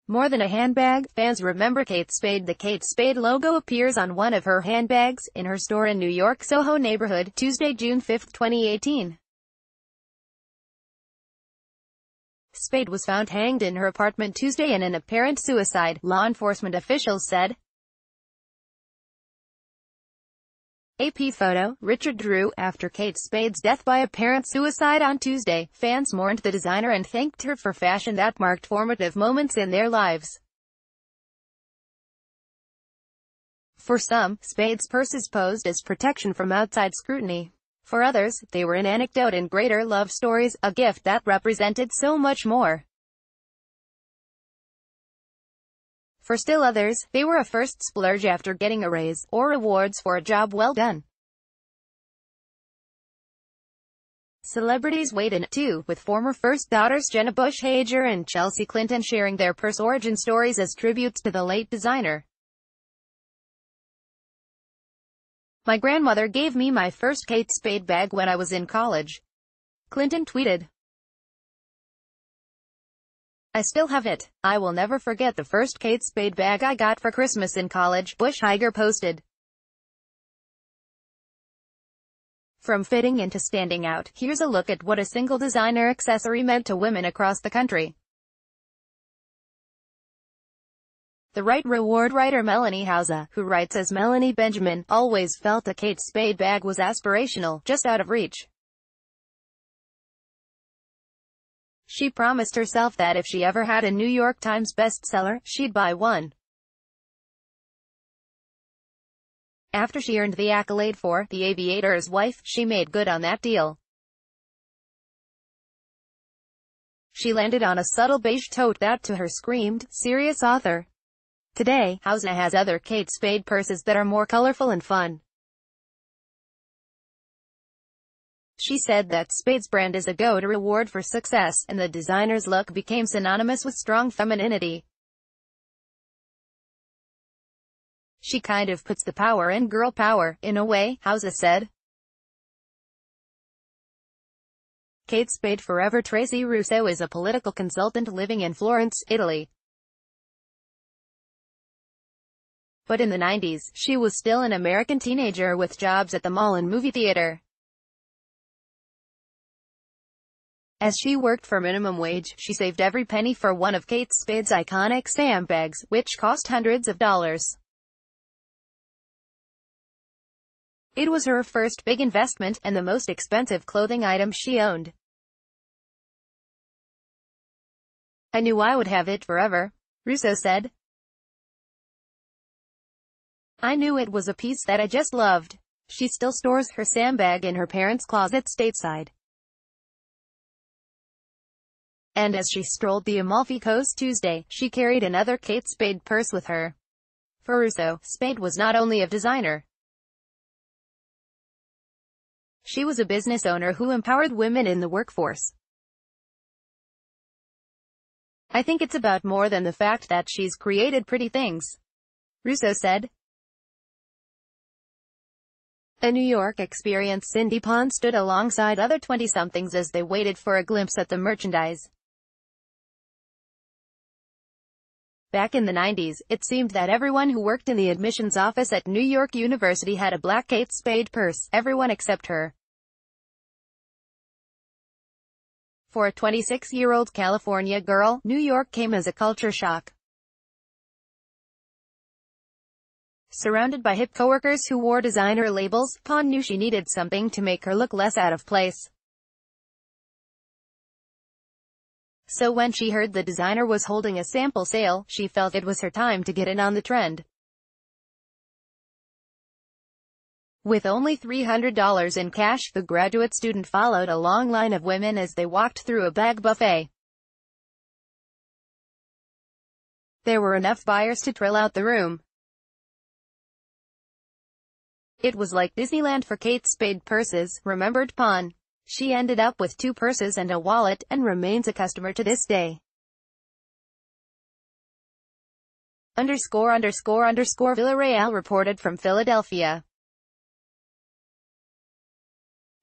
More than a handbag, fans remember Kate Spade. The Kate Spade logo appears on one of her handbags, in her store in New York's Soho neighborhood, Tuesday, June 5, 2018. Spade was found hanged in her apartment Tuesday in an apparent suicide, law enforcement officials said. AP photo, Richard Drew. After Kate Spade's death by apparent suicide on Tuesday, fans mourned the designer and thanked her for fashion that marked formative moments in their lives. For some, Spade's purses posed as protection from outside scrutiny. For others, they were an anecdote in greater love stories, a gift that represented so much more. For still others, they were a first splurge after getting a raise, or rewards for a job well done. Celebrities weighed in, too, with former first daughters Jenna Bush Hager and Chelsea Clinton sharing their purse origin stories as tributes to the late designer. "My grandmother gave me my first Kate Spade bag when I was in college," Clinton tweeted. "I still have it. I will never forget the first Kate Spade bag I got for Christmas in college," Bush Hager posted. From fitting in to standing out, here's a look at what a single designer accessory meant to women across the country. The Right Reward writer Melanie Hauser, who writes as Melanie Benjamin, always felt a Kate Spade bag was aspirational, just out of reach. She promised herself that if she ever had a New York Times bestseller, she'd buy one. After she earned the accolade for The Aviator's Wife, she made good on that deal. She landed on a subtle beige tote that to her screamed, "Serious author." Today, Hauser has other Kate Spade purses that are more colorful and fun. She said that Spade's brand is a go-to reward for success, and the designer's look became synonymous with strong femininity. "She kind of puts the power in girl power, in a way," Hauser said. Kate Spade forever. Tracy Russo is a political consultant living in Florence, Italy. But in the 90s, she was still an American teenager with jobs at the mall and movie theater. As she worked for minimum wage, she saved every penny for one of Kate Spade's iconic handbags, which cost hundreds of dollars. It was her first big investment, and the most expensive clothing item she owned. "I knew I would have it forever," Russo said. "I knew it was a piece that I just loved." She still stores her handbag in her parents' closet stateside. And as she strolled the Amalfi Coast Tuesday, she carried another Kate Spade purse with her. For Russo, Spade was not only a designer. She was a business owner who empowered women in the workforce. "I think it's about more than the fact that she's created pretty things," Russo said. A New York experienced Cindy Pond stood alongside other 20-somethings as they waited for a glimpse at the merchandise. Back in the 90s, it seemed that everyone who worked in the admissions office at New York University had a black Kate Spade purse, everyone except her. For a 26-year-old California girl, New York came as a culture shock. Surrounded by hip coworkers who wore designer labels, Pond knew she needed something to make her look less out of place. So when she heard the designer was holding a sample sale, she felt it was her time to get in on the trend. With only $300 in cash, the graduate student followed a long line of women as they walked through a bag buffet. There were enough buyers to trill out the room. "It was like Disneyland for Kate Spade purses," remembered Pond. She ended up with 2 purses and a wallet, and remains a customer to this day. Villarreal reported from Philadelphia.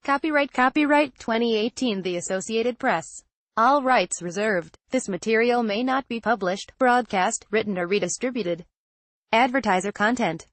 Copyright 2018 The Associated Press. All rights reserved. This material may not be published, broadcast, written or redistributed. Advertiser content.